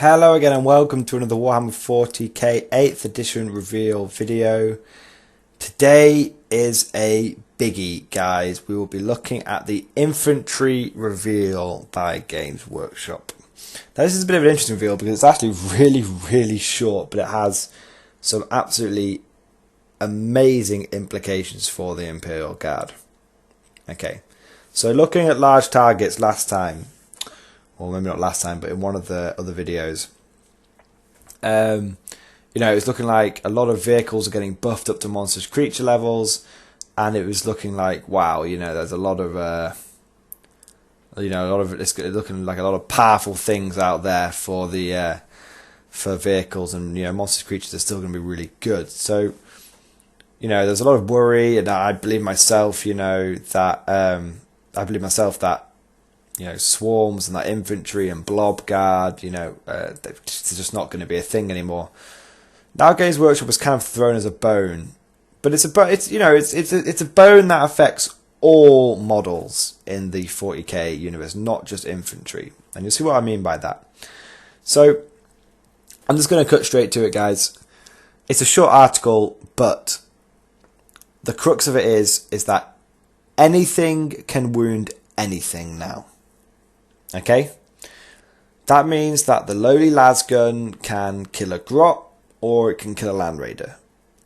Hello again and welcome to another Warhammer 40k 8th edition reveal video. Today is a biggie, guys. We will be looking at the Infantry reveal by Games Workshop. Now this is a bit of an interesting reveal because it's actually really short, but it has some absolutely amazing implications for the Imperial Guard. Okay, so looking at large targets last time, or maybe not last time, but in one of the other videos, it's looking like a lot of vehicles are getting buffed up to monsters creature levels, and it was looking like, wow, there's a lot of, it's looking like a lot of powerful things out there for the for vehicles, and monsters creatures are still going to be really good. So, there's a lot of worry, and I believe myself, that swarms and that infantry and blob guard, they're just not going to be a thing anymore. Now Games Workshop was kind of thrown as a bone, but it's a bone that affects all models in the 40k universe, not just infantry, and you'll see what I mean by that. So I'm just going to cut straight to it, guys. It's a short article, but the crux of it is that anything can wound anything now. Okay, that means that the lowly lasgun can kill a grot, or it can kill a land raider.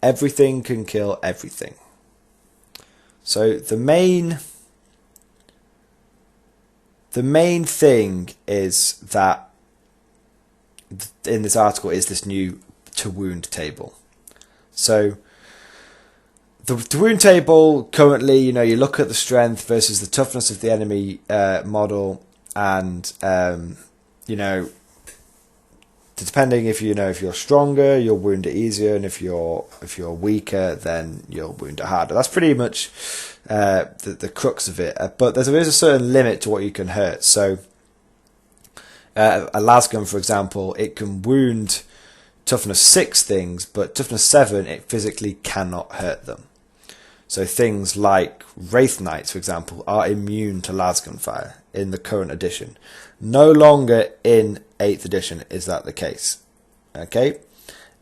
Everything can kill everything. So the main thing is that in this article is this new to wound table. So the wound table currently, you look at the strength versus the toughness of the enemy model. And depending if you're stronger, you'll wound it easier, and if you're weaker, then you'll wound it harder. That's pretty much the crux of it. But there is a certain limit to what you can hurt. So a lasgun, for example, it can wound toughness 6 things, but toughness 7 it physically cannot hurt them. So things like Wraith Knights, for example, are immune to lasgun fire in the current edition. No longer in 8th edition is that the case. Okay?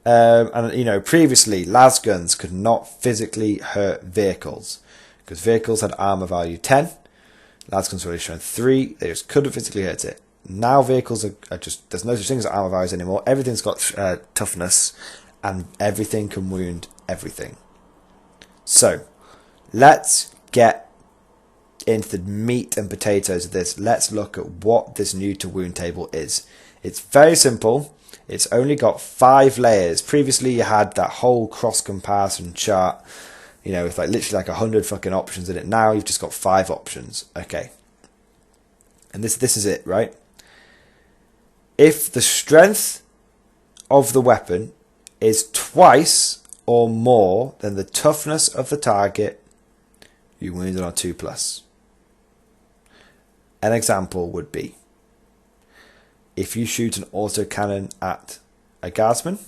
And previously lasguns could not physically hurt vehicles because vehicles had armor value 10. Lasguns were only shown 3. They just couldn't physically hurt it. Now vehicles are just, there's no such thing as armor values anymore. Everything's got toughness, and everything can wound everything. So let's get into the meat and potatoes of this. Let's look at what this new to wound table is. It's very simple. It's only got 5 layers. Previously you had that whole cross comparison chart, with literally 100 fucking options in it. Now you've just got 5 options. Okay. And this is it, right? If the strength of the weapon is twice or more than the toughness of the target, you wound it on 2+. An example would be, if you shoot an autocannon at a guardsman,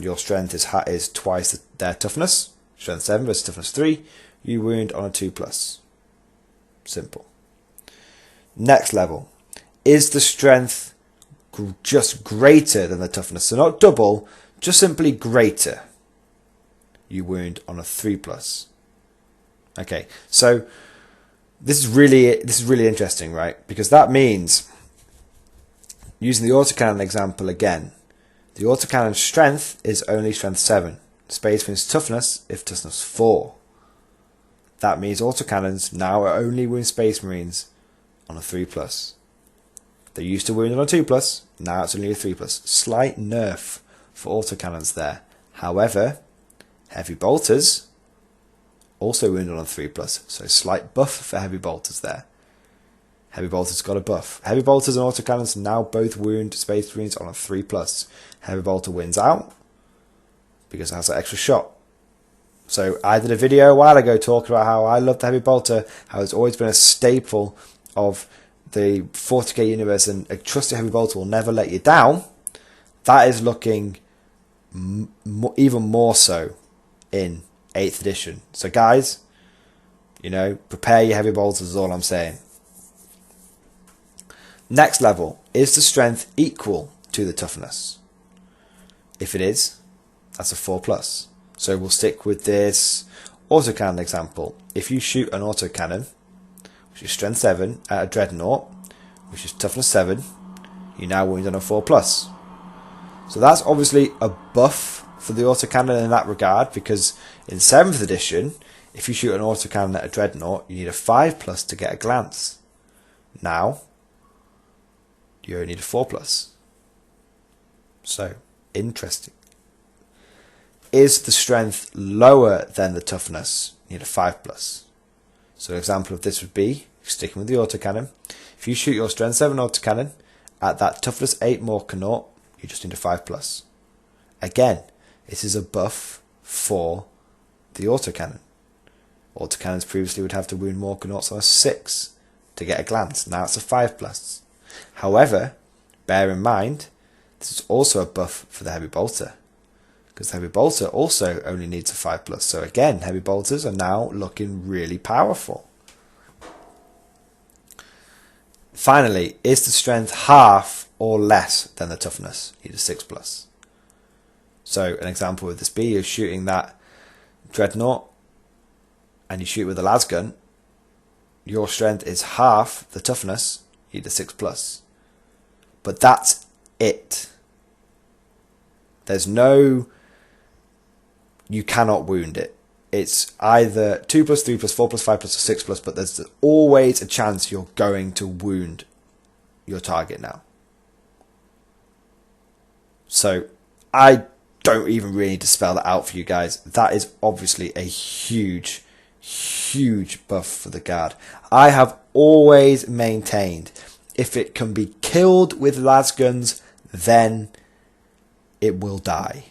your strength is twice their toughness, strength 7 versus toughness 3, you wound on a 2+. Simple. Next level, is the strength just greater than the toughness? So not double, just simply greater. You wound on a 3+. Okay, so this is really interesting, right? Because that means, using the autocannon example again, the autocannon's strength is only strength 7. Space Marine's toughness if toughness 4. That means autocannons now are only wound Space Marines on a 3+. They used to wound on a 2+, now it's only a 3+. Slight nerf for autocannons there. However, heavy bolters also wound on a 3+, so slight buff for heavy bolters there. Heavy bolters got a buff. Heavy bolters and autocannons now both wound Space Marines on a 3+. Heavy bolter wins out because it has that extra shot. So I did a video a while ago talking about how I love the heavy bolter, how it's always been a staple of the 40k universe, and a trusty heavy bolter will never let you down. That is looking even more so in 8th edition. So guys, prepare your heavy bolters is all I'm saying. Next level, is the strength equal to the toughness? If it is, that's a 4+. So we'll stick with this autocannon example. If you shoot an autocannon, which is strength 7, at a dreadnought, which is toughness 7, you now wound on a 4+. So that's obviously a buff for the autocannon in that regard, because in 7th edition, if you shoot an autocannon at a dreadnought, you need a 5+ to get a glance. Now, you only need a 4+. So, interesting. Is the strength lower than the toughness? You need a 5+. So an example of this would be, sticking with the autocannon, if you shoot your strength 7 autocannon at that toughness 8 Morkanaut, you just need a 5+. Again, this is a buff for the autocannon. Autocannons previously would have to wound Morkanauts on a 6 to get a glance. Now it's a 5+. However, bear in mind, this is also a buff for the heavy bolter, because the heavy bolter also only needs a 5+. So again, heavy bolters are now looking really powerful. Finally, is the strength half or less than the toughness? You need a 6+. So an example of this be, you're shooting that dreadnought and you shoot with a lasgun, your strength is half the toughness, you need a 6+. But that's it. There's no, you cannot wound it. It's either 2+, 3+, 4+, 5+, or 6+, but there's always a chance you're going to wound your target now. So I don't even really need to spell that out for you guys. That is obviously a huge, huge buff for the guard. I have always maintained, if it can be killed with lasguns, then it will die.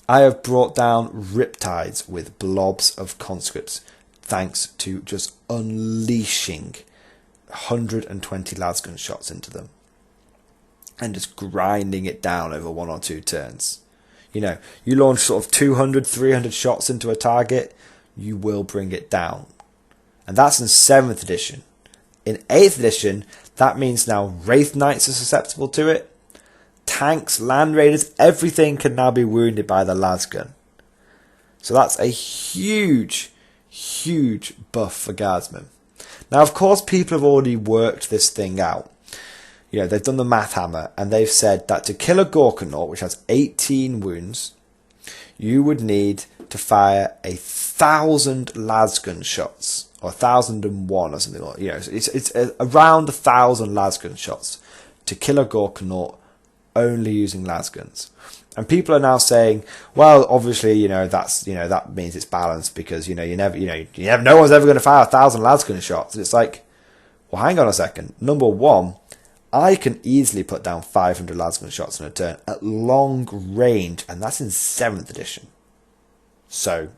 I have brought down riptides with blobs of conscripts thanks to just unleashing 120 lasgun shots into them and just grinding it down over 1 or 2 turns. You know, you launch sort of 200, 300 shots into a target, you will bring it down. And that's in 7th edition. In 8th edition, that means now Wraith Knights are susceptible to it. Tanks, land raiders, everything can now be wounded by the lasgun. So that's a huge, huge buff for guardsmen. Now, of course, people have already worked this thing out. You know, they've done the math hammer, and they've said that to kill a Gorkanaut, which has 18 wounds, you would need to fire 1,000 lasgun shots, or 1,001 or something like that. You know, it's around 1,000 lasgun shots to kill a Gorkanaut only using lasguns. And people are now saying, well, obviously, that means it's balanced, because you never no one's ever going to fire 1,000 lasgun shots. And it's like, well, hang on a second. Number one, I can easily put down 500 lasgun shots in a turn at long range, and that's in 7th edition. So,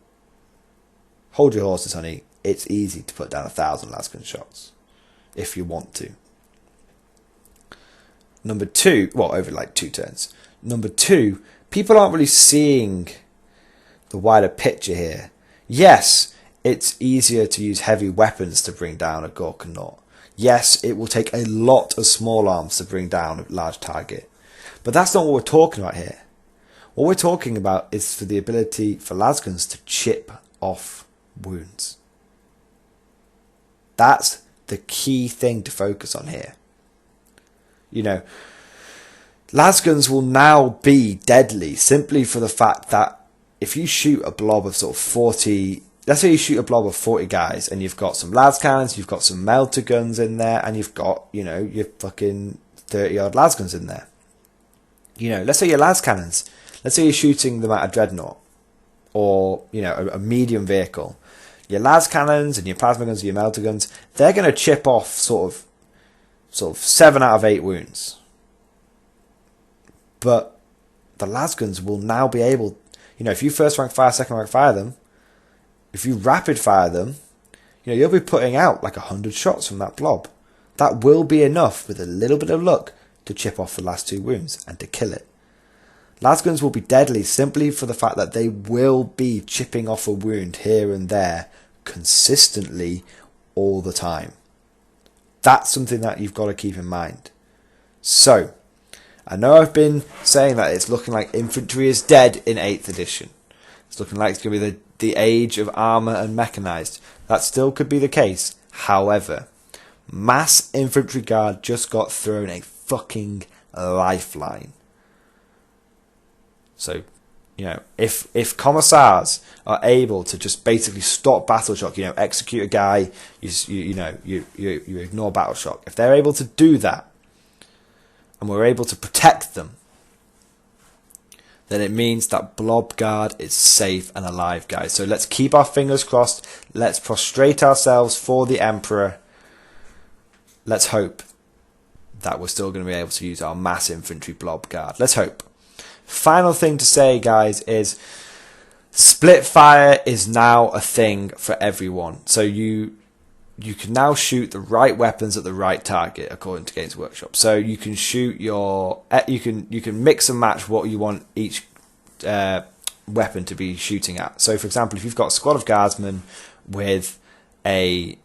hold your horses, honey. It's easy to put down 1,000 lasgun shots if you want to. Number two, well, over like 2 turns. Number two, people aren't really seeing the wider picture here. Yes, it's easier to use heavy weapons to bring down a Gorkanaut. Yes, it will take a lot of small arms to bring down a large target. But that's not what we're talking about here. What we're talking about is for the ability for lasguns to chip off wounds. That's the key thing to focus on here. You know, lasguns will now be deadly simply for the fact that if you shoot a blob of sort of 40, let's say you shoot a blob of 40 guys and you've got some lascannons, you've got some melter guns in there, and you've got, your fucking 30 odd lasguns in there. Let's say your lascannons, let's say you're shooting them at a dreadnought or, a medium vehicle. Your lascannons and your plasma guns and your melter guns, they're going to chip off sort of 7 out of 8 wounds. But the lasguns will now be able, if you first rank fire, second rank fire them, if you rapid fire them, you'll be putting out like 100 shots from that blob. That will be enough with a little bit of luck to chip off the last 2 wounds and to kill it. Lasguns will be deadly simply for the fact that they will be chipping off a wound here and there consistently all the time. That's something that you've got to keep in mind. So, I know I've been saying that it's looking like infantry is dead in 8th edition. It's looking like it's going to be the age of armour and mechanised. That still could be the case. However, mass infantry guard just got thrown a fucking lifeline. So, you know, if commissars are able to just basically stop battle shock, you know, execute a guy, you ignore battle shock. If they're able to do that, and we're able to protect them, then it means that Blob Guard is safe and alive, guys. So let's keep our fingers crossed. Let's prostrate ourselves for the Emperor. Let's hope that we're still going to be able to use our mass infantry Blob Guard. Let's hope. Final thing to say, guys, is split fire is now a thing for everyone. So you can now shoot the right weapons at the right target according to Games Workshop. So you can shoot your you can mix and match what you want each weapon to be shooting at. So for example, if you've got a squad of guardsmen with a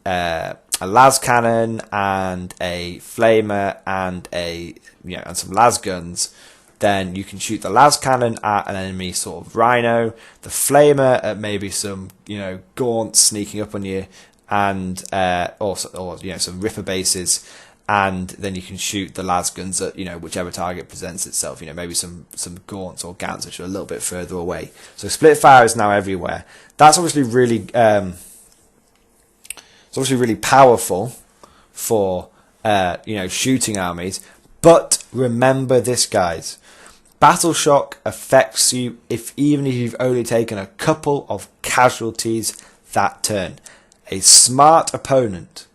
las cannon and a flamer and and some lasguns, then you can shoot the las cannon at an enemy sort of rhino, the flamer at maybe some gaunts sneaking up on you, and or some ripper bases, and then you can shoot the lasguns at whichever target presents itself. Maybe some gaunts or gants which are a little bit further away. So split fire is now everywhere. That's obviously really really powerful for shooting armies. But remember this, guys. Battle shock affects you even if you've only taken a couple of casualties that turn. A smart opponent,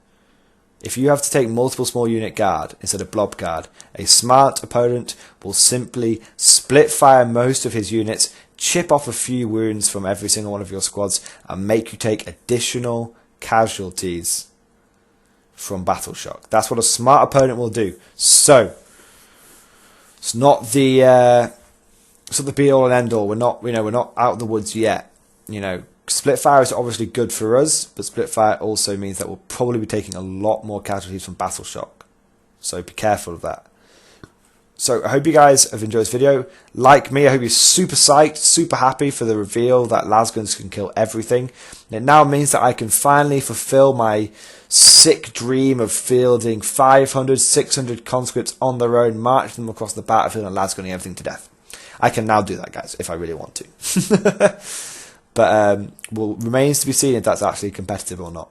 if you have to take multiple small unit guard instead of blob guard, a smart opponent will simply split fire most of his units, chip off a few wounds from every single one of your squads, and make you take additional casualties from battle shock. That's what a smart opponent will do. So it's not the be all and end all. We're not out of the woods yet. Split fire is obviously good for us, but split fire also means that we'll probably be taking a lot more casualties from battle shock. So be careful of that. So I hope you guys have enjoyed this video. Like me, I hope you're super psyched, super happy for the reveal that lasguns can kill everything. It now means that I can finally fulfill my sick dream of fielding 500, 600 conscripts on their own, marching them across the battlefield and lasgunning everything to death. I can now do that, guys, if I really want to. But remains to be seen if that's actually competitive or not.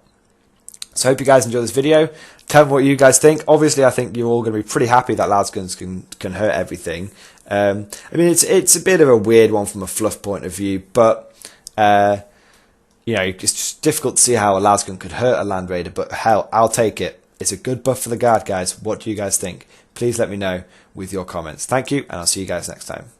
So I hope you guys enjoyed this video. Tell me what you guys think. Obviously, I think you're all going to be pretty happy that lasguns can hurt everything. I mean, it's a bit of a weird one from a fluff point of view, but it's just difficult to see how a lasgun could hurt a land raider. But hell, I'll take it. It's a good buff for the guard, guys. What do you guys think? Please let me know with your comments. Thank you, and I'll see you guys next time.